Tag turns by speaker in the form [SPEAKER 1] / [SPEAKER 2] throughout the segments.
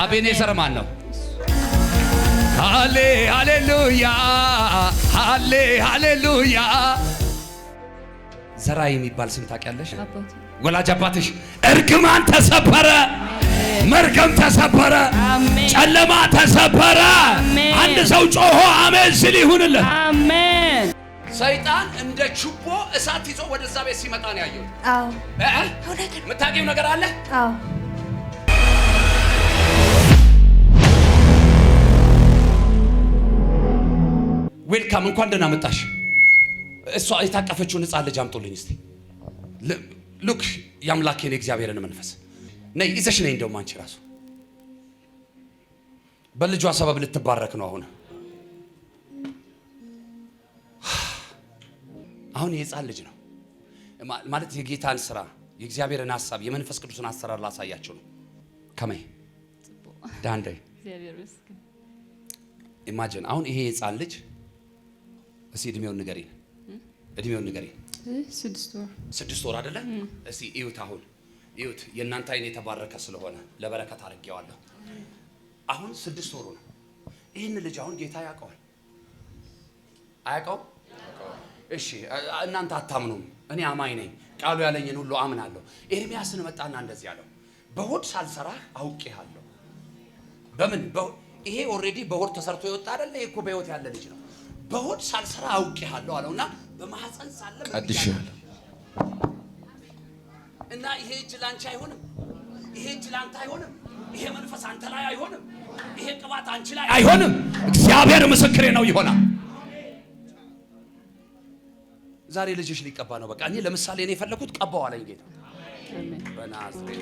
[SPEAKER 1] አቤኔዘር ማን ነው? ሃሌ ሃሌሉያ ሃሌ ሃሌሉያ። ዘራ የሚባል ስም ታውቂያለሽ? ወላጅ አባትሽ እርግማን ተሰበረ፣ መርገም ተሰበረ፣ ጨለማ ተሰበረ። አንድ ሰው ጮሆ አሜን ሲል ይሁንለት።
[SPEAKER 2] አሜን።
[SPEAKER 1] ሰይጣን እንደ ችቦ እሳት ይዞ ወደዛ ቤት ሲመጣ ነው ያየሁት።
[SPEAKER 2] አዎ
[SPEAKER 1] የምታውቂው ነገር አለ?
[SPEAKER 2] አዎ
[SPEAKER 1] ዌልካም፣ እንኳን ደህና መጣሽ። እሷ የታቀፈችውን ሕፃን ልጅ አምጡልኝ እስቲ። ሉክ የአምላኬን የእግዚአብሔርን መንፈስ ነይ ይዘሽ ነይ። እንደውም አንቺ ራሱ በልጇ ሰበብ ልትባረክ ነው። አሁን የሕፃን ልጅ ነው ማለት የጌታን ስራ የእግዚአብሔርን ሐሳብ የመንፈስ ቅዱስን አሰራር ላሳያችሁ ነው። ከመይ ዳንዴ ኢማጂን አሁን ይሄ የሕፃን ልጅ እስቲ እድሜውን ንገሪኝ። እድሜውን ንገሪኝ። 6 ወር አይደለ? እስቲ እዩት። አሁን እዩት። የእናንተ አይን የተባረከ ስለሆነ ለበረከት አድርጌዋለሁ። አሁን 6 ወሩ ነው። ይህን ልጅ አሁን ጌታ ያውቀዋል። አያውቀውም? እሺ እናንተ አታምኑም። እኔ አማኝ ነኝ። ቃሉ ያለኝን ሁሉ አምናለሁ። ኤርሚያስን መጣና እንደዚህ ያለው በሆድ ሳልሰራህ አውቄሃለሁ። በምን ይሄ ኦልሬዲ በሆድ ተሰርቶ የወጣ አይደለ? ይሄ እኮ በህይወት ያለ ልጅ ነው። በሆድ ሳልሰራ አውቄሃለሁ አለውና በማህፀን ሳለ
[SPEAKER 3] ቀድሼሃለሁ
[SPEAKER 1] እና ይሄ እጅ ላንቺ አይሆንም። ይሄ እጅ ላንተ አይሆንም። ይሄ መንፈስ አንተ ላይ አይሆንም። ይሄ ቅባት አንቺ ላይ አይሆንም። እግዚአብሔር ምስክሬ ነው ይሆናል። ዛሬ ልጅሽ ሊቀባ ነው። በቃ እኔ ለምሳሌ እኔ የፈለኩት ቀባው አለኝ ጌታ በናዝሬት።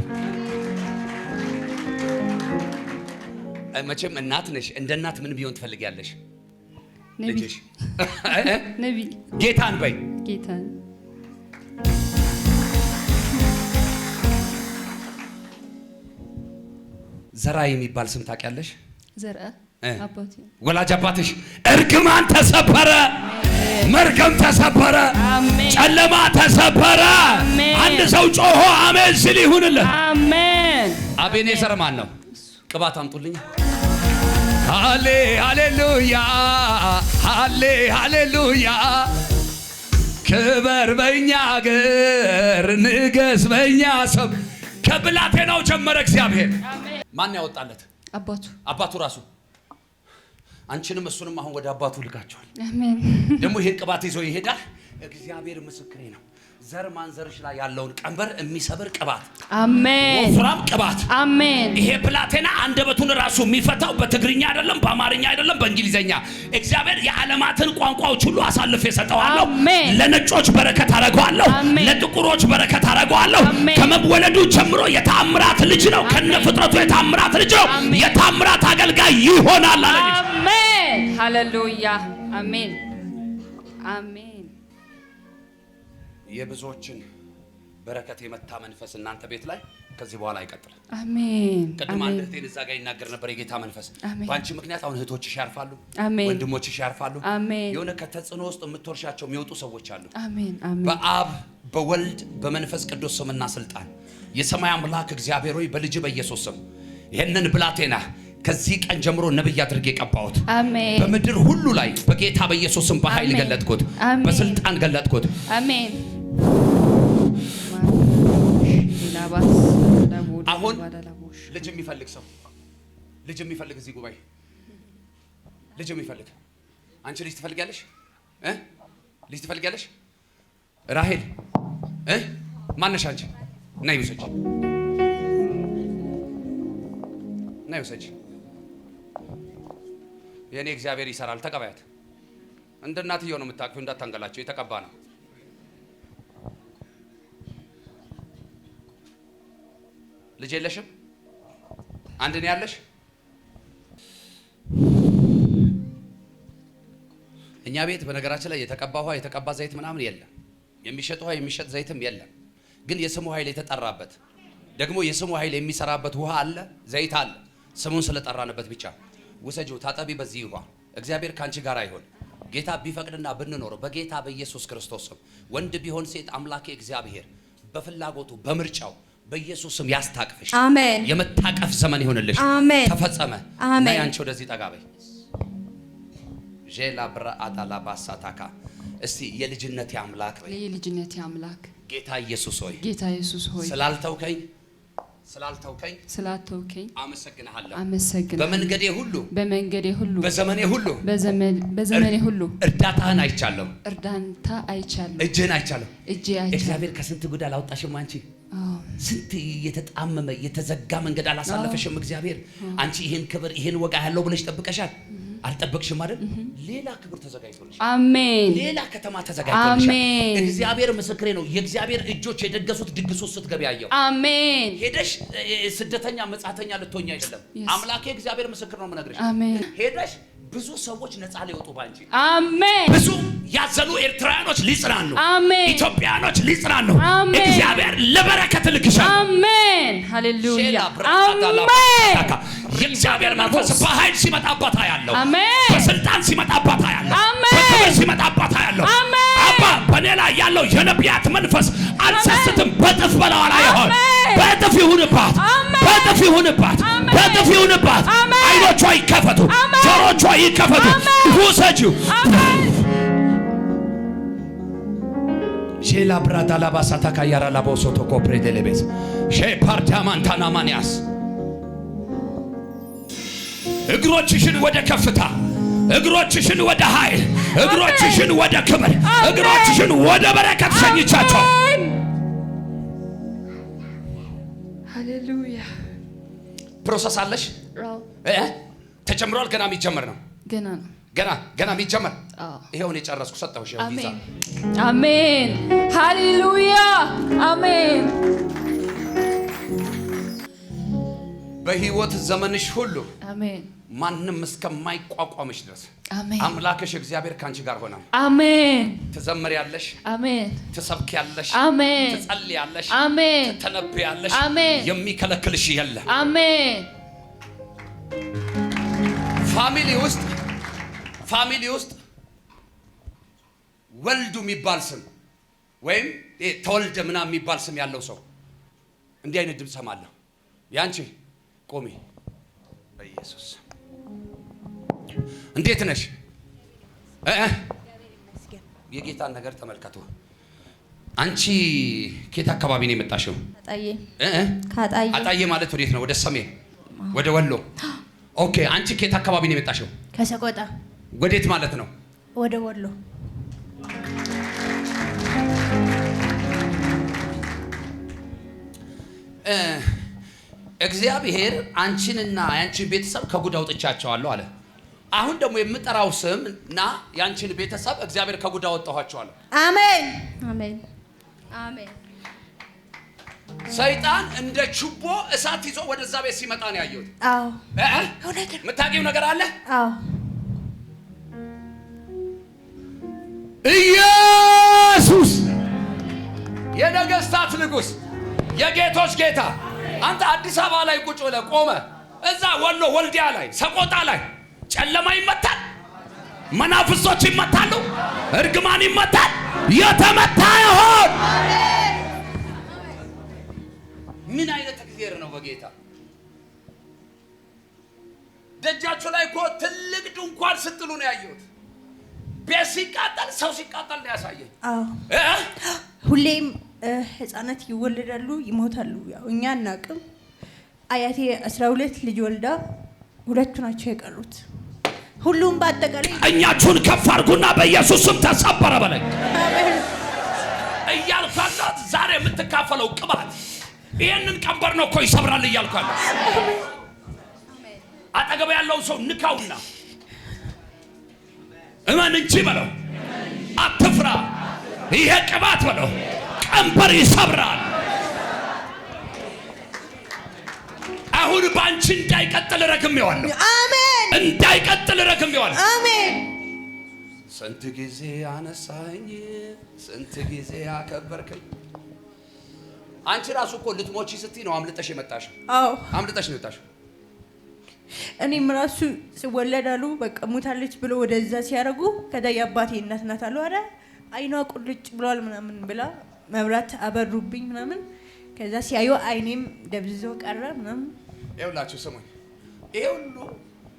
[SPEAKER 1] መቼም እናት ነሽ። እንደ እናት ምን ቢሆን ትፈልጊያለሽ? ልጅሽ
[SPEAKER 2] ነቢ
[SPEAKER 1] ጌታን በይ።
[SPEAKER 2] ጌታን
[SPEAKER 1] ዘራ የሚባል ስም ታውቂያለሽ?
[SPEAKER 2] ዘራ አባቴ
[SPEAKER 1] ወላጅ አባትሽ እርግማን ተሰበረ፣ መርገም ተሰበረ፣ ጨለማ ተሰበረ። አንድ ሰው ጮሆ አሜን ሲል ይሁንለት።
[SPEAKER 2] አሜን።
[SPEAKER 1] አቤኔዘር ማን ነው? ቅባት አምጡልኝ። ሃሌ ሃሌሉያ ሃሌ ሃሌሉያ። ክበር በእኛ አገር ንገስ በእኛ ሰብ። ከብላቴናው ጀመረ እግዚአብሔር። ማን ያወጣለት? አባቱ ራሱ። አንቺንም እሱንም አሁን ወደ አባቱ ልካቸዋል።
[SPEAKER 2] አሜን።
[SPEAKER 1] ደግሞ ይሄን ቅባት ይዞ ይሄዳል። እግዚአብሔር ምስክሬ ነው። ዘር ማንዘርሽ ላይ ያለውን ቀንበር የሚሰብር ቅባት፣
[SPEAKER 2] አሜን።
[SPEAKER 1] ወፍራም ቅባት፣
[SPEAKER 2] አሜን።
[SPEAKER 1] ይሄ ብላቴና አንደበቱን ራሱ የሚፈታው በትግርኛ አይደለም፣ በአማርኛ አይደለም፣ በእንግሊዘኛ። እግዚአብሔር የዓለማትን ቋንቋዎች ሁሉ አሳልፌ ሰጠዋለሁ። ለነጮች በረከት አረጋለሁ፣ ለጥቁሮች በረከት አረጋለሁ። ከመወለዱ ጀምሮ የታምራት ልጅ ነው። ከነ ፍጥረቱ የታምራት ልጅ ነው። የታምራት አገልጋይ ይሆናል አለ።
[SPEAKER 2] አሜን። ሃሌሉያ። አሜን። አሜን።
[SPEAKER 1] የብዙዎችን በረከት የመታ መንፈስ እናንተ ቤት ላይ ከዚህ በኋላ አይቀጥልም።
[SPEAKER 2] አሜን።
[SPEAKER 1] ቅድም አንድ እህቴን እዛ ጋር ይናገር ነበር። የጌታ መንፈስ በአንቺ ምክንያት አሁን እህቶችሽ ያርፋሉ፣ ወንድሞችሽ ያርፋሉ። የሆነ ከተጽዕኖ ውስጥ የምትወርሻቸው የሚወጡ ሰዎች አሉ። በአብ በወልድ በመንፈስ ቅዱስ ስምና ስልጣን የሰማይ አምላክ እግዚአብሔር ሆይ በልጅ በኢየሱስ ስም ይህንን ብላቴና ከዚህ ቀን ጀምሮ ነብይ አድርጌ ቀባሁት። በምድር ሁሉ ላይ በጌታ በኢየሱስ ስም በኃይል ገለጥኩት፣ በስልጣን ገለጥኩት። አሜን። አሁን ልጅ የሚፈልግ ሰው ልጅ የሚፈልግ እዚህ ጉባኤ ልጅ የሚፈልግ አንቺ ልጅ ትፈልጊያለሽ? ልጅ ትፈልጊያለሽ? ራሄል ማነሽ አንቺ? ነይ ውሰጂ፣ ነይ ውሰጂ። የኔ እግዚአብሔር ይሰራል። ተቀበያት። እንደ እናትየው ነው የምታቅፊው። እንዳታንገላቸው። የተቀባ ነው። ልጅ የለሽም? አንድ ነው ያለሽ? እኛ ቤት በነገራችን ላይ የተቀባ ውሃ የተቀባ ዘይት ምናምን የለም። የሚሸጥ ውሃ የሚሸጥ ዘይትም የለም። ግን የስሙ ኃይል የተጠራበት ደግሞ የስሙ ኃይል የሚሰራበት ውሃ አለ፣ ዘይት አለ። ስሙን ስለጠራንበት ብቻ ውሰጂው፣ ታጠቢ በዚህ ውሃ። እግዚአብሔር ካንቺ ጋር አይሆን። ጌታ ቢፈቅድና ብንኖር በጌታ በኢየሱስ ክርስቶስ ስም ወንድ ቢሆን ሴት አምላኬ እግዚአብሔር በፍላጎቱ በምርጫው በኢየሱስ ስም ያስታቅፍሽ።
[SPEAKER 3] አሜን።
[SPEAKER 1] የመታቀፍ ዘመን ይሁንልሽ።
[SPEAKER 3] አሜን።
[SPEAKER 1] ተፈጸመ።
[SPEAKER 3] አሜን።
[SPEAKER 1] አንቺ ወደዚህ ጠጋ በይ። ጄላ ብራአዳ ላባሳታካ እስቲ የልጅነቴ አምላክ በይ።
[SPEAKER 2] የልጅነቴ አምላክ
[SPEAKER 1] ጌታ ኢየሱስ ሆይ፣
[SPEAKER 2] ጌታ ኢየሱስ ሆይ ስላልተውከኝ አመሰግናለሁ። በመንገዴ ሁሉ በዘመኔ ሁሉ
[SPEAKER 1] እርዳታህን አይቻለሁ። እጅህን አይቻለሁ። እግዚአብሔር ከስንት ጉድ አላወጣሽም አንቺ። ስንት የተጣመመ የተዘጋ መንገድ አላሳለፈሽም እግዚአብሔር። አንቺ ይሄን ክብር ይሄን ወጋ ያለው ብለሽ ጠብቀሻል። አልጠበቅሽም አይደል? ሌላ ክብር ተዘጋጅቶልሽ፣
[SPEAKER 2] አሜን።
[SPEAKER 1] ሌላ ከተማ ተዘጋጅቶልሽ። እግዚአብሔር ምስክሬ ነው። የእግዚአብሔር እጆች የደገሱት ድግስ ውስጥ ስትገቢ ያየው።
[SPEAKER 2] አሜን።
[SPEAKER 1] ሄደሽ ስደተኛ መጻተኛ ልትሆኚ አይደለም። አምላኬ እግዚአብሔር ምስክር ነው የምነግርሽ።
[SPEAKER 2] አሜን።
[SPEAKER 1] ሄደሽ ብዙ ሰዎች ነፃ ሊወጡ ባንቺ።
[SPEAKER 2] አሜን።
[SPEAKER 1] ብዙ ያዘኑ ኤርትራኖች ሊጽናኑ፣
[SPEAKER 2] አሜን።
[SPEAKER 1] ኢትዮጵያኖች ሊጽናኑ እግዚአብሔር ለበረከት ልክሻል።
[SPEAKER 2] አሜን። ሃሌሉያ። አሜን።
[SPEAKER 1] የእግዚአብሔር መንፈስ በኃይል ሲመጣባት ያለው፣
[SPEAKER 2] አሜን።
[SPEAKER 1] በስልጣን ሲመጣባት ያለው፣
[SPEAKER 2] አሜን።
[SPEAKER 1] በክብር ሲመጣባት ያለው፣
[SPEAKER 2] አሜን።
[SPEAKER 1] አባ በኔ ላይ ያለው የነቢያት መንፈስ አልሰስትም። በጥፍ በላዋ ላይ ይሆን፣ በጥፍ ይሁንባት፣ በጥፍ ይሁንባት፣ በጥፍ ይሁንባት። አይኖቿ ይከፈቱ፣ ጆሮቿ ይከፈቱ። ውሰጂው። ሼላ ብራዳ ላባሳታ ካያራ ላቦሶቶ ኮፕሬዴሌቤስ ሼፓርዳማንታና ማንያስ እግሮችሽን ወደ ከፍታ፣ እግሮችሽን ወደ ኃይል፣ እግሮችሽን ወደ ክብር፣ እግሮችሽን ወደ በረከት ሸኝቻቸው።
[SPEAKER 2] ሃሌሉያ።
[SPEAKER 1] ፕሮሰስ አለሽ? ተጀምሯል። ገና የሚጀመር ነው። ገና የሚጀመር። ይሄውን የጨረስኩ ሰጠሁሽ።
[SPEAKER 2] አሜን፣ አሜን፣ ሃሌሉያ፣ አሜን።
[SPEAKER 1] በህይወት ዘመንሽ ሁሉ
[SPEAKER 2] አሜን፣
[SPEAKER 1] ማንም እስከማይቋቋምሽ ድረስ
[SPEAKER 2] አሜን፣
[SPEAKER 1] አምላክሽ እግዚአብሔር ካንቺ ጋር ሆኗል።
[SPEAKER 2] አሜን።
[SPEAKER 1] ትዘምሪያለሽ፣
[SPEAKER 2] አሜን።
[SPEAKER 1] ትሰብኪያለሽ፣
[SPEAKER 2] አሜን።
[SPEAKER 1] ትጸልያለሽ፣
[SPEAKER 2] አሜን።
[SPEAKER 1] ትተነብያለሽ።
[SPEAKER 2] አሜን።
[SPEAKER 1] የሚከለክልሽ የለም።
[SPEAKER 2] አሜን።
[SPEAKER 1] ፋሚሊ ውስጥ ወልዱ የሚባል ስም ወይም ተወልደ ምናምን የሚባል ስም ያለው ሰው እንዲህ አይነት ድምፅ ሰማለሁ። ያንቺ ቆሚ በኢየሱስ። እንዴት ነሽ? የጌታን ነገር ተመልከቱ። አንቺ ከየት አካባቢ ነው የመጣሽው? አጣዬ ማለት ወዴት ነው? ወደ ሰሜን፣ ወደ ወሎ። ኦኬ። አንቺ ከየት አካባቢ ነው የመጣሽው?
[SPEAKER 3] ከሰቆጣ።
[SPEAKER 1] ወዴት ማለት ነው?
[SPEAKER 3] ወደ ወሎ።
[SPEAKER 1] እግዚአብሔር አንቺንና ያንቺን ቤተሰብ ከጉድ አውጥቻቸዋለሁ አለ። አሁን ደግሞ የምጠራው ስም እና ያንቺን ቤተሰብ እግዚአብሔር ከጉድ አወጣኋቸዋለሁ።
[SPEAKER 3] አሜን፣ አሜን፣ አሜን።
[SPEAKER 1] ሰይጣን እንደ ችቦ እሳት ይዞ ወደዛ ቤት ሲመጣ ነው ያየሁት።
[SPEAKER 3] አዎ፣
[SPEAKER 1] የምታውቂው ነገር አለ?
[SPEAKER 3] አዎ።
[SPEAKER 1] ኢየሱስ የነገስታት ንጉስ፣ የጌቶች ጌታ። አንተ አዲስ አበባ ላይ ቁጭ ብለህ ቆመ፣ እዛ ወሎ ወልዲያ ላይ ሰቆጣ ላይ ጨለማ ይመታል፣ መናፍስቶች ይመታሉ፣ እርግማን ይመታል። የተመታ ይሆን። ምን አይነት እግዚአብሔር ነው በጌታ። ደጃችሁ ላይ እኮ ትልቅ ድንኳን ስትሉ ነው ያየሁት። ቤት ሲቃጠል፣ ሰው ሲቃጠል ነው ያሳየኝ።
[SPEAKER 3] ሁሌም ህፃናት ይወለዳሉ፣ ይሞታሉ። ያው እኛ እናቅም። አያቴ 12 ልጅ ወልዳ 2 ናቸው የቀሩት። ሁሉም በአጠቃላይ
[SPEAKER 1] እኛችሁን ከፍ አድርጉና በኢየሱስ ስም ተሰበረ በለኝ እያልኳት ዛሬ የምትካፈለው ቅባት ይሄንን ቀንበር ነው እኮ ይሰብራል እያልኳለሁ። አጠገብ ያለውን ሰው ንካውና እመን እንጂ በለው፣ አትፍራ። ይሄ ቅባት በለው ቀንበር ይሰብራል። አሁን ባንቺ እንዳይቀጥል ረግሜዋለሁ።
[SPEAKER 3] አሜን።
[SPEAKER 1] እንዳይቀጥል ረግሜዋለሁ።
[SPEAKER 3] አሜን።
[SPEAKER 1] ስንት ጊዜ አነሳኝ፣ ስንት ጊዜ አከበርከኝ። አንቺ ራሱ እኮ ልትሞቺ ስትይ ነው አምልጠሽ የመጣሽው።
[SPEAKER 3] አዎ፣
[SPEAKER 1] አምልጠሽ ነው የመጣሽው።
[SPEAKER 3] እኔም ራሱ ስወለዳሉ በቃ ሞታለች ብሎ ወደዛ ሲያረጉ ከዛ የአባቴ እናት ናት አሉ። አረ አይኗ ቁልጭ ብሏል ምናምን ብላ መብራት አበሩብኝ ምናምን። ከዛ ሲያዩ አይኔም ደብዝዞ ቀረ ምናምን።
[SPEAKER 1] ይኸውላችሁ ስሙኝ፣ ይሄ ሁሉ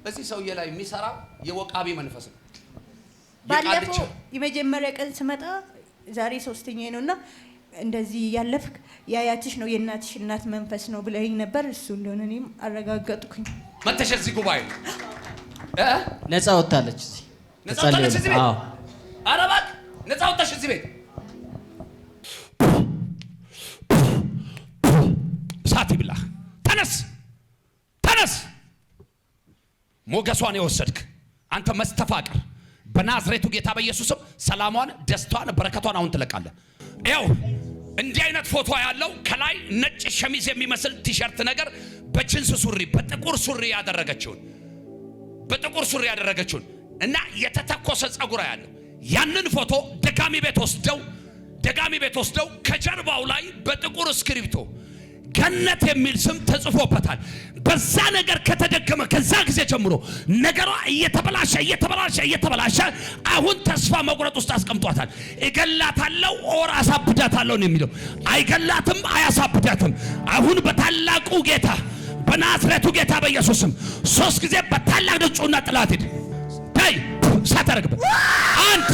[SPEAKER 1] በዚህ ሰውዬ ላይ የሚሰራ የወቃቢ መንፈስ ነው።
[SPEAKER 3] ባለፈው የመጀመሪያ ቀን ስመጣ ዛሬ ሶስተኛ ነውና እንደዚህ ያለፍክ ያያትሽ ነው የእናትሽ እናት መንፈስ ነው ብለኸኝ ነበር። እሱ እንደሆነ እኔም አረጋገጥኩኝ።
[SPEAKER 1] መተሽ እዚህ ጉባኤ
[SPEAKER 4] ነፃ ወጣለች። እዚህ
[SPEAKER 1] ነፃ ወጣለች እዚህ ቤት። ኧረ እባክህ ነፃ ወጣሽ እዚህ ቤት። እሳት ይብላ። ተነስ ተነስ። ሞገሷን የወሰድክ አንተ መስተፋቅር በናዝሬቱ ጌታ በኢየሱስም ሰላሟን፣ ደስታዋን፣ በረከቷን አሁን ትለቃለህ። ይኸው እንዲህ አይነት ፎቶ ያለው ከላይ ነጭ ሸሚዝ የሚመስል ቲሸርት ነገር በጅንስ ሱሪ በጥቁር ሱሪ ያደረገችውን እና የተተኮሰ ጸጉር ያለው ያንን ፎቶ ደጋሚ ቤት ወስደው ከጀርባው ላይ በጥቁር እስክሪብቶ ገነት የሚል ስም ተጽፎበታል። በዛ ነገር ከተደገመ ከዛ ጊዜ ጀምሮ ነገሯ እየተበላሸ አሁን ተስፋ መቁረጥ ውስጥ አስቀምጧታል። እገላታለሁ ኦር አሳብዳታለሁ ነው የሚለው። አይገላትም፣ አያሳብዳትም። አሁን በታላቁ ጌታ በናዝሬቱ ጌታ በኢየሱስም 3 ጊዜ በታላቅ ድምፅና ጥላት ሄድ ታይ ሳታረግበት 1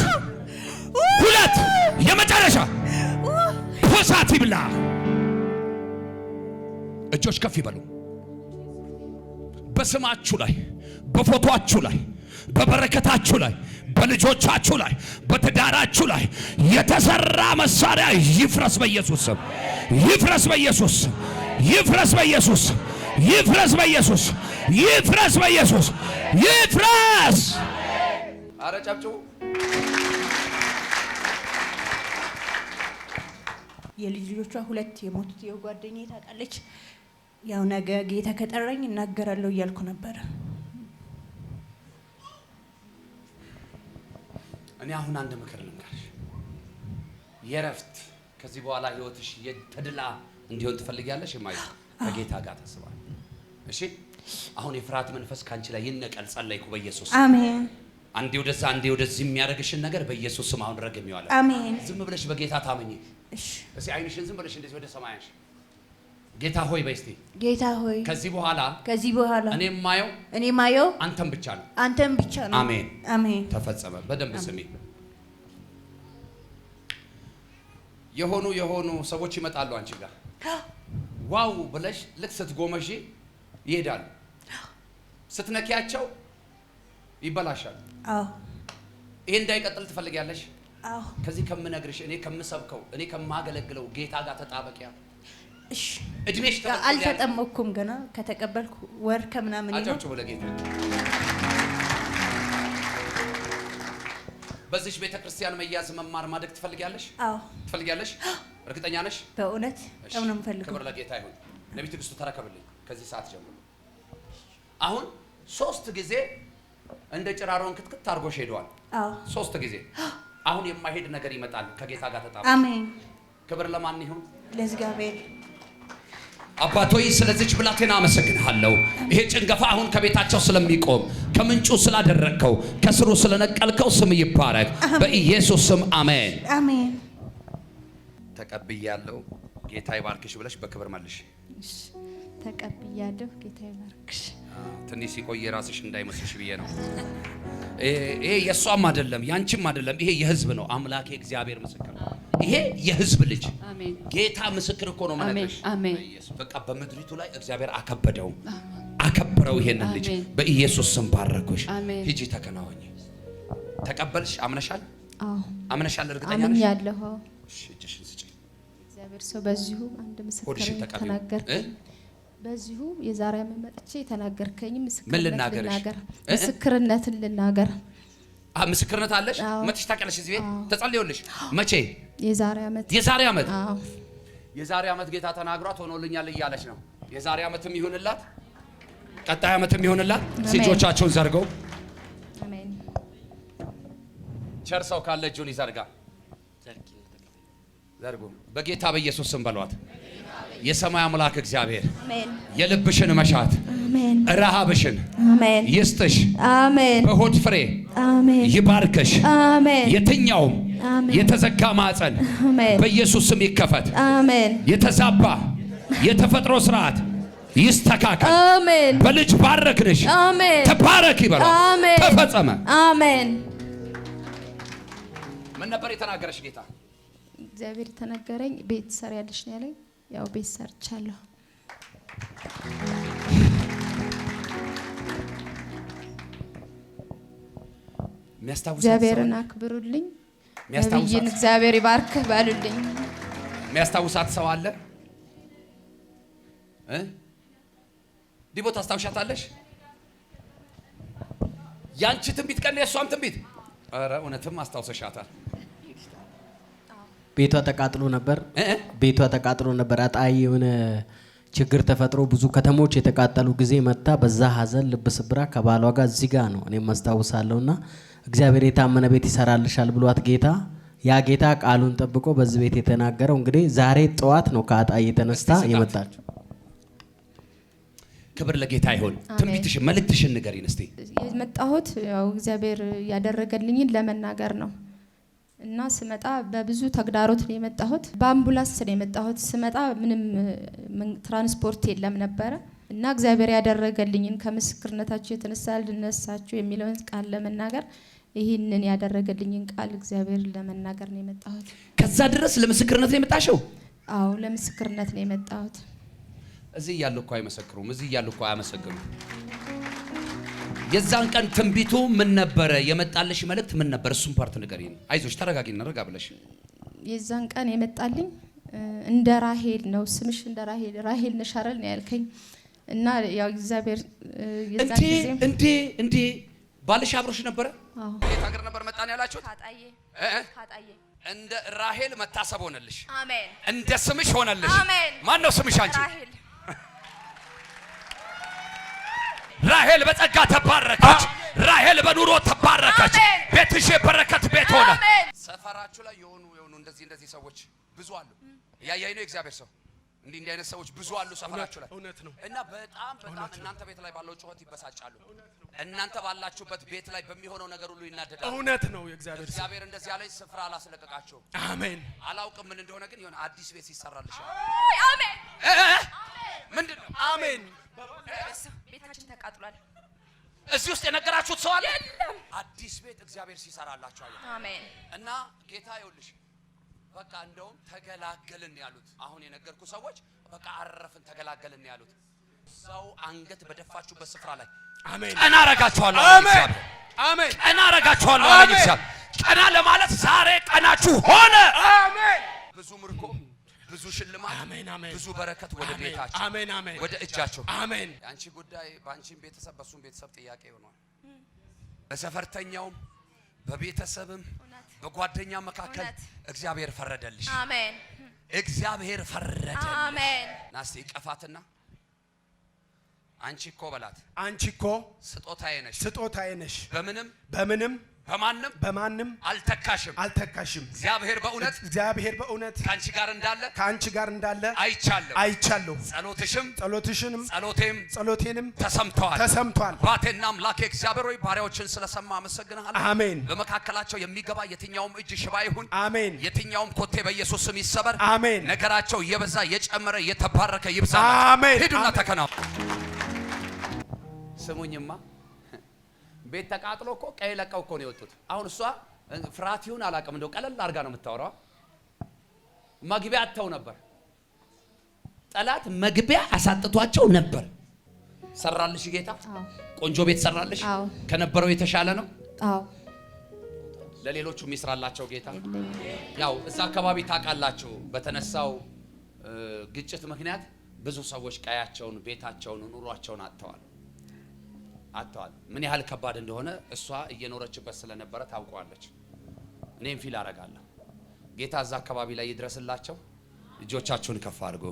[SPEAKER 1] 2 የመጨረሻ ፖዛቲቭ ላ እጆች ከፍ ይበሉ። በስማችሁ ላይ፣ በፎቶአችሁ ላይ፣ በበረከታችሁ ላይ፣ በልጆቻችሁ ላይ፣ በትዳራችሁ ላይ የተሰራ መሳሪያ ይፍረስ በኢየሱስ ስም። ይፍረስ በኢየሱስ ስም። ይፍረስ በኢየሱስ ስም። ይፍረስ በኢየሱስ ይፍረስ በኢየሱስ ይፍረስ። አረ ጨብጭቡ።
[SPEAKER 3] የልጆቿ 2 የሞቱት የጓደኛዬ ታውቃለች። ያው ነገ ጌታ ከጠራኝ እናገራለሁ እያልኩ ነበር።
[SPEAKER 1] እኔ አሁን አንድ ምክር ልንገርሽ። የረፍት ከዚህ በኋላ ህይወትሽ የተድላ እንዲሆን ትፈልጊያለሽ? የማይሆን ከጌታ ጋር ተስባል። እሺ አሁን የፍርሃት መንፈስ ካንቺ ላይ ይነቀል። ጸለይኩ በኢየሱስ
[SPEAKER 3] አሜን።
[SPEAKER 1] አንዴ ወደዛ አንዴ ወደዚህ የሚያደርግሽን ነገር በኢየሱስ ስም አሁን ረግሜዋለሁ።
[SPEAKER 3] አሜን።
[SPEAKER 1] ዝም ብለሽ በጌታ ታመኚ።
[SPEAKER 3] እሺ
[SPEAKER 1] እስኪ አይንሽን ዝም ብለሽ እንደዚህ ወደ ሰማይ አንሺ። ጌታ ሆይ በይ እስቲ።
[SPEAKER 3] ጌታ ሆይ
[SPEAKER 1] ከዚህ በኋላ
[SPEAKER 3] እኔ ማየው
[SPEAKER 1] አንተን ብቻ ነው። አሜን
[SPEAKER 3] አሜን።
[SPEAKER 1] ተፈጸመ። በደንብ ስሚ። የሆኑ ሰዎች ይመጣሉ አንቺ ጋር ዋው ብለሽ ልክ ስትጎመዢ ይሄዳሉ። ስትነኪያቸው ይበላሻል።
[SPEAKER 3] አዎ
[SPEAKER 1] ይሄ እንዳይቀጥል ትፈልጊያለሽ?
[SPEAKER 3] አዎ።
[SPEAKER 1] ከዚህ ከምነግርሽ እኔ ከምሰብከው እኔ ከማገለግለው ጌታ ጋር ተጣበቂያ።
[SPEAKER 3] እሺ
[SPEAKER 1] እድሜሽ
[SPEAKER 3] አልተጠመኩም ገና ከተቀበልኩ ወር ከምናምን ነው።
[SPEAKER 1] አጫውጭ ወደ ጌታ። በዚህ ቤተክርስቲያን መያዝ መማር ማደግ ትፈልጊያለሽ?
[SPEAKER 3] አዎ
[SPEAKER 1] ትፈልጊያለሽ? እርግጠኛ ነሽ?
[SPEAKER 3] በእውነት በጣም ነው የምፈልገው።
[SPEAKER 1] ክብር ለጌታ ይሁን። ነብይ ትግስቱ ተረከብልኝ ከዚህ ሰዓት ጀምሮ። አሁን 3 ጊዜ እንደ ጭራሮን ክትክት አድርጎሽ ሄዷል።
[SPEAKER 3] አዎ
[SPEAKER 1] 3 ጊዜ። አሁን የማይሄድ ነገር ይመጣል። ከጌታ ጋር ተጣበቅ።
[SPEAKER 3] አሜን።
[SPEAKER 1] ክብር ለማን ይሁን?
[SPEAKER 3] ለእግዚአብሔር።
[SPEAKER 1] አባቶይ ስለዚች ብላቴና አመሰግንሃለሁ። ይሄ ጭንገፋ አሁን ከቤታቸው ስለሚቆም ከምንጩ ስላደረግከው ከስሩ ስለነቀልከው ስም ይባረክ በኢየሱስ ስም አሜን
[SPEAKER 3] አሜን።
[SPEAKER 1] ተቀብያለሁ። ጌታ ይባርክሽ ብለሽ በክብር መልሽ።
[SPEAKER 2] እሺ ተቀብያለሁ። ጌታ ይባርክሽ።
[SPEAKER 1] ትንሽ ሲቆይ ራስሽ እንዳይመስልሽ ብዬ ነው። ይሄ የሷም አይደለም ያንቺም አይደለም። ይሄ የህዝብ ነው። አምላኬ እግዚአብሔር ምስክር ነው። ይሄ የህዝብ ልጅ
[SPEAKER 2] አሜን።
[SPEAKER 1] ጌታ ምስክር እኮ ነው ማለት ነው።
[SPEAKER 2] አሜን።
[SPEAKER 1] በቃ በምድሪቱ ላይ እግዚአብሔር አከበደው፣ አከበረው ይሄንን ልጅ በኢየሱስ ስም ባረኩሽ። ሂጂ ተከናወኝ። ተቀበልሽ? አምነሻል?
[SPEAKER 2] አዎ
[SPEAKER 1] አምነሻል? እርግጠኛ ነሽ?
[SPEAKER 2] አምኛለሁ።
[SPEAKER 1] እሺ እጅሽን ስጪ።
[SPEAKER 2] እግዚአብሔር ሰው በዚሁ አንድ ምስክር ተናገርከኝ። በዚሁ የዛሬ ዓመት መጥቼ የተናገርከኝ ምስክርነትን ልናገር።
[SPEAKER 1] ምስክርነት አለሽ? መጥሽ ታውቂያለሽ? እዚህ ቤት ተጸልዮልሽ? መቼ?
[SPEAKER 2] የዛሬ ዓመት።
[SPEAKER 1] አዎ የዛሬ ዓመት ጌታ ተናግሯት ሆኖልኛል እያለች ነው። የዛሬ ዓመትም ይሁንላት፣ ቀጣይ ዓመትም ይሁንላት። እጆቻቸውን ዘርገው።
[SPEAKER 2] አሜን።
[SPEAKER 1] ቸር ሰው ካለ እጁን ይዘርጋ። ዘርጉ። በጌታ በኢየሱስ ስም በሏት። የሰማይ አምላክ እግዚአብሔር የልብሽን መሻት ረሃብሽን ይስጥሽ። በሆድ ፍሬ ይባርከሽ። የትኛውም የተዘጋ ማዕፀን በኢየሱስ ስም ይከፈት። የተዛባ የተፈጥሮ ስርዓት ይስተካከል።
[SPEAKER 2] አሜን።
[SPEAKER 1] በልጅ ባረክንሽ።
[SPEAKER 2] አሜን።
[SPEAKER 1] ተባረክ ይበላል።
[SPEAKER 2] አሜን።
[SPEAKER 1] ተፈጸመ።
[SPEAKER 2] አሜን።
[SPEAKER 1] ምን ነበር የተናገረሽ ጌታ?
[SPEAKER 2] እግዚአብሔር ተናገረኝ። ቤት ሰሪያለሽ ነው ያለኝ። ያው ቤት ሰርቻለሁ። እግዚአብሔርን አክብሩልኝ። ነብይን እግዚአብሔር ይባርክ ባሉልኝ።
[SPEAKER 1] የሚያስታውሳት ሰው አለ? ዲቦ ታስታውሻታለሽ? ያንቺ ትንቢት ቀን የሷም ትንቢት። ኧረ እውነትም አስታውሰሻታል።
[SPEAKER 4] ቤቷ ተቃጥሎ ነበር። ቤቷ ተቃጥሎ ነበር። አጣይ የሆነ ችግር ተፈጥሮ ብዙ ከተሞች የተቃጠሉ ጊዜ መጣ። በዛ ሀዘን ልብ ስብራ ከባሏ ጋር እዚህ ጋር ነው እኔም አስታውሳለሁና እግዚአብሔር የታመነ ቤት ይሰራልሻል ብሏት ጌታ ያ ጌታ ቃሉን ጠብቆ በዚህ ቤት የተናገረው እንግዲህ ዛሬ ጠዋት ነው ከአጣይ ተነስታ የመጣችው።
[SPEAKER 1] ክብር ለጌታ ይሁን። ትንቢትሽን መልእክትሽን ንገሪን እስቲ።
[SPEAKER 2] የመጣሁት ያው እግዚአብሔር ያደረገልኝን ለመናገር ነው እና ስመጣ በብዙ ተግዳሮት ነው የመጣሁት። በአምቡላንስ ነው የመጣሁት። ስመጣ ምንም ትራንስፖርት የለም ነበረ እና እግዚአብሔር ያደረገልኝን ከምስክርነታችሁ የተነሳ ልነሳችሁ የሚለውን ቃል ለመናገር ይህንን ያደረገልኝን ቃል እግዚአብሔር ለመናገር ነው የመጣሁት።
[SPEAKER 1] ከዛ ድረስ ለምስክርነት ነው የመጣሽው?
[SPEAKER 2] አዎ ለምስክርነት ነው የመጣሁት።
[SPEAKER 1] እዚህ ያለው እኮ አይመሰክሩም። እዚህ ያለው እኮ አያመሰግኑም። የዛን ቀን ትንቢቱ ምን ነበረ? የመጣልሽ መልእክት ምን ነበር? እሱን ፓርት ንገሪኝ። አይዞሽ ተረጋጊና ረጋ ብለሽ። የዛን
[SPEAKER 2] ቀን የመጣልኝ እንደ ራሄል ነው። ስምሽ እንደ ራሄል ነሽ አይደል ነው ያልከኝ እና ያው እግዚአብሔር የዛን ጊዜ
[SPEAKER 1] እንዴ ባልሽ አብሮሽ ነበረ?
[SPEAKER 2] አዎ።
[SPEAKER 1] የት ሀገር ነበር መጣን ያላችሁት?
[SPEAKER 2] ካጣዬ።
[SPEAKER 1] እንደ ራሄል መታሰብ ሆነልሽ።
[SPEAKER 2] አሜን።
[SPEAKER 1] እንደ ስምሽ ሆነልሽ።
[SPEAKER 2] አሜን።
[SPEAKER 1] ማን ነው ስምሽ አንቺ?
[SPEAKER 2] ራሄል።
[SPEAKER 1] ራሄል በጸጋ ተባረከች። ራሄል በኑሮ ተባረከች። ቤትሽ በረከት ቤት ሆነ። ሰፈራችሁ ላይ የሆኑ እንደዚህ ሰዎች ብዙ አሉ። ያያይ ነው እግዚአብሔር ሰው እንዲህ አይነት ሰዎች ብዙ አሉ ሰፈራችሁ ላይ።
[SPEAKER 5] እውነት ነው።
[SPEAKER 1] እና በጣም እናንተ ቤት ላይ ባለው ጩኸት ይበሳጫሉ። እናንተ ባላችሁበት ቤት ላይ በሚሆነው ነገር ሁሉ ይናደዳሉ።
[SPEAKER 5] እውነት ነው። እግዚአብሔር
[SPEAKER 1] እንደዚህ ያለኝ ስፍራ አላስለቀቃቸውም።
[SPEAKER 5] አሜን።
[SPEAKER 1] አላውቅም ምን እንደሆነ ግን የሆነ አዲስ ቤት ይሰራልሽ።
[SPEAKER 2] አሜን።
[SPEAKER 1] ምንድነው?
[SPEAKER 5] አሜን።
[SPEAKER 2] ቤታችን ተቃጥሏል።
[SPEAKER 1] እዚህ ውስጥ የነገራችሁት ሰው አለ? አዲስ ቤት እግዚአብሔር ሲሰራላችሁ አለ።
[SPEAKER 2] አሜን።
[SPEAKER 1] እና ጌታ ይኸውልሽ በቃ እንደውም ተገላገልን ያሉት አሁን የነገርኩ ሰዎች በቃ አረፍን ተገላገልን ያሉት ሰው አንገት በደፋችሁበት ስፍራ ላይ
[SPEAKER 5] አሜን
[SPEAKER 1] ቀና አረጋችኋለሁ።
[SPEAKER 5] አሜን አሜን
[SPEAKER 1] ቀና አረጋችኋለሁ። አሜን። ቀና ለማለት ዛሬ ቀናችሁ ሆነ።
[SPEAKER 5] አሜን።
[SPEAKER 1] ብዙ ምርኮ፣ ብዙ ሽልማት፣
[SPEAKER 5] አሜን አሜን፣
[SPEAKER 1] ብዙ በረከት ወደ ቤታችሁ፣
[SPEAKER 5] አሜን አሜን፣
[SPEAKER 1] ወደ እጃችሁ።
[SPEAKER 5] አሜን።
[SPEAKER 1] ያንቺ ጉዳይ ባንቺም ቤተሰብ በሱም ቤተሰብ ጥያቄ ሆኗል። በሰፈርተኛውም በቤተሰብም በጓደኛ መካከል እግዚአብሔር ፈረደልሽ።
[SPEAKER 2] አሜን።
[SPEAKER 1] እግዚአብሔር ፈረደ።
[SPEAKER 2] አሜን።
[SPEAKER 1] ናስቲ ቀፋትና አንቺ እኮ በላት፣
[SPEAKER 5] አንቺ እኮ
[SPEAKER 1] ስጦታዬ ነሽ። በምንም በማንም አልተካሽም። እግዚአብሔር በእውነት ካንቺ ጋር እንዳለ አይቻለሁ። ጸሎትሽንም ጸሎቴንም ተሰምቷል። ባቴና አምላኬ እግዚአብሔር ሆይ ባሪያዎችን ስለሰማ አመሰግናለሁ።
[SPEAKER 5] አሜን።
[SPEAKER 1] በመካከላቸው የሚገባ የትኛውም እጅ ሽባ ይሁን፣
[SPEAKER 5] አሜን።
[SPEAKER 1] የትኛውም ኮቴ በኢየሱስ ስም ይሰበር፣
[SPEAKER 5] አሜን።
[SPEAKER 1] ነገራቸው እየበዛ እየጨመረ እየተባረከ ይብዛ፣
[SPEAKER 5] አሜን።
[SPEAKER 1] ሂዱና ተከናወኑ። ስሙኝማ ቤት ተቃጥሎ እኮ ቀይ ለቀው እኮ ነው የወጡት። አሁን እሷ ፍርሃት ይሁን አላውቅም፣ እንደው ቀለል አድርጋ ነው የምታወራው። መግቢያ አጥተው ነበር። ጠላት መግቢያ አሳጥቷቸው ነበር። ሰራልሽ ጌታ። ቆንጆ ቤት ሰራልሽ። ከነበረው የተሻለ ነው።
[SPEAKER 2] አዎ።
[SPEAKER 1] ለሌሎቹም ይስራላቸው ጌታ። ያው እዛ አካባቢ ታውቃላችሁ፣ በተነሳው ግጭት ምክንያት ብዙ ሰዎች ቀያቸውን፣ ቤታቸውን፣ ኑሯቸውን አጥተዋል። ምን ያህል ከባድ እንደሆነ እሷ እየኖረችበት ስለነበረ ታውቀዋለች። እኔም ፊል አረጋለሁ። ጌታ እዛ አካባቢ ላይ ይድረስላቸው። እጆቻችሁን ከፍ አድርጉ።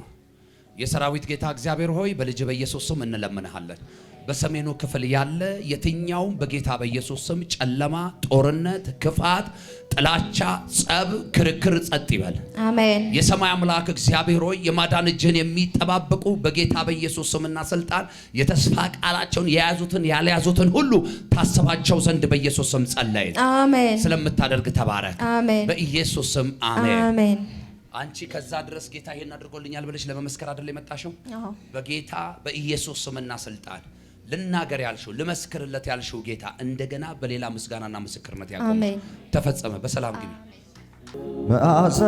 [SPEAKER 1] የሰራዊት ጌታ እግዚአብሔር ሆይ በልጅ በኢየሱስ ስም እንለምንሃለን። በሰሜኑ ክፍል ያለ የትኛውም በጌታ በኢየሱስ ስም ጨለማ፣ ጦርነት፣ ክፋት፣ ጥላቻ፣ ጸብ፣ ክርክር ጸጥ ይበል።
[SPEAKER 2] አሜን።
[SPEAKER 1] የሰማይ አምላክ እግዚአብሔር ሆይ የማዳን እጅን የሚጠባበቁ በጌታ በኢየሱስ ስምና ስልጣን የተስፋ ቃላቸውን የያዙትን ያልያዙትን ሁሉ ታስባቸው ዘንድ በኢየሱስ ስም ጸለይን።
[SPEAKER 2] አሜን።
[SPEAKER 1] ስለምታደርግ ተባረክ።
[SPEAKER 2] አሜን።
[SPEAKER 1] በኢየሱስ ስም አሜን።
[SPEAKER 2] አሜን።
[SPEAKER 1] አንቺ ከዛ ድረስ ጌታ ይሄን አድርጎልኛል ብለሽ ለመመስከር አይደል የመጣሽው? በጌታ በኢየሱስ ስምና ስልጣን ልናገር ያልሽው ልመስክርለት ያልሽው ጌታ እንደገና በሌላ ምስጋናና ምስክርነት ያቆም። ተፈጸመ። በሰላም ግቢ።
[SPEAKER 6] መዓዛ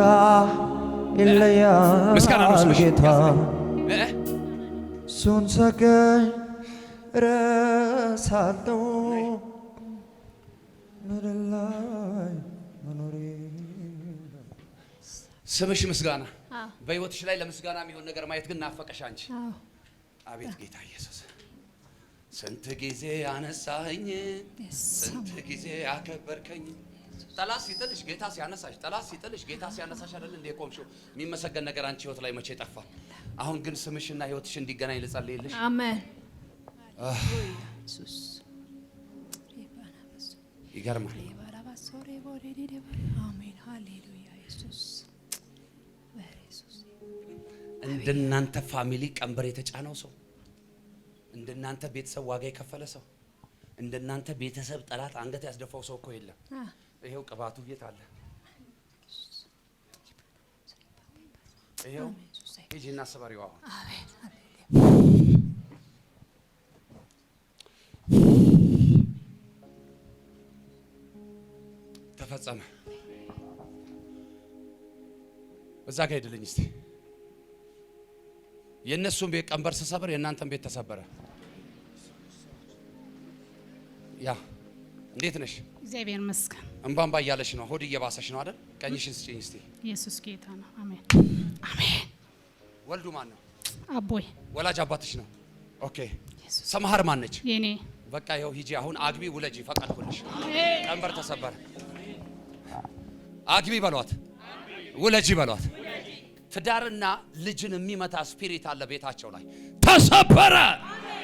[SPEAKER 6] ይለያል ጌታ እሱን ሰገኝ ረሳለሁ ምድር ላይ መኖሬ።
[SPEAKER 1] ስምሽ ምስጋና በህይወትሽ ላይ ለምስጋና የሚሆን ነገር ማየት ግን ናፈቀሽ አንቺ። አቤት ጌታ ኢየሱስ ስንት ጊዜ አነሳኸኝ፣ ስንት ጊዜ አከበርከኝ። ጠላት ሲጥልሽ ጌታ ሲያነሳሽ፣ ጠላት ሲጥልሽ ጌታ ሲያነሳሽ አይደል እንደ ቆምሽው። የሚመሰገን ነገር አንቺ ህይወት ላይ መቼ ጠፋ? አሁን ግን ስምሽና ህይወትሽ እንዲገናኝ ልጸልይልሽ።
[SPEAKER 7] አሜን።
[SPEAKER 1] ይገርማል። እንደናንተ ፋሚሊ ቀንበር የተጫነው ሰው፣ እንደናንተ ቤተሰብ ዋጋ የከፈለ ሰው፣ እንደናንተ ቤተሰብ ጠላት አንገት ያስደፋው ሰው እኮ የለም። ይሄው ቅባቱ የት አለ? ይሄው ሂጂና ስበሪው። አሁን ተፈጸመ። እዛ ጋር ሄድልኝ እስቲ። የእነሱን ቤት ቀንበር ስሰብር የእናንተን ቤት ተሰበረ። ያ እንዴት ነሽ?
[SPEAKER 7] እግዚአብሔር ይመስገን።
[SPEAKER 1] እንባንባ እያለሽ ነው፣ ሆድ እየባሰሽ ነው አይደል? ቀኝሽን ስጪኝ እስቲ።
[SPEAKER 7] ኢየሱስ ጌታ ነው። አሜን አሜን።
[SPEAKER 1] ወልዱ ማን ነው?
[SPEAKER 7] አቦይ
[SPEAKER 1] ወላጅ አባትሽ ነው። ኦኬ። ሰማሃር ማን ነች?
[SPEAKER 7] የኔ።
[SPEAKER 1] በቃ ይኸው ሂጂ አሁን አግቢ፣ ውለጂ፣ ፈቀድኩልሽ። ቀንበር ተሰበረ። አግቢ በሏት፣ ውለጂ በሏት። ትዳርና ልጅን የሚመታ ስፒሪት አለ ቤታቸው ላይ ተሰበረ።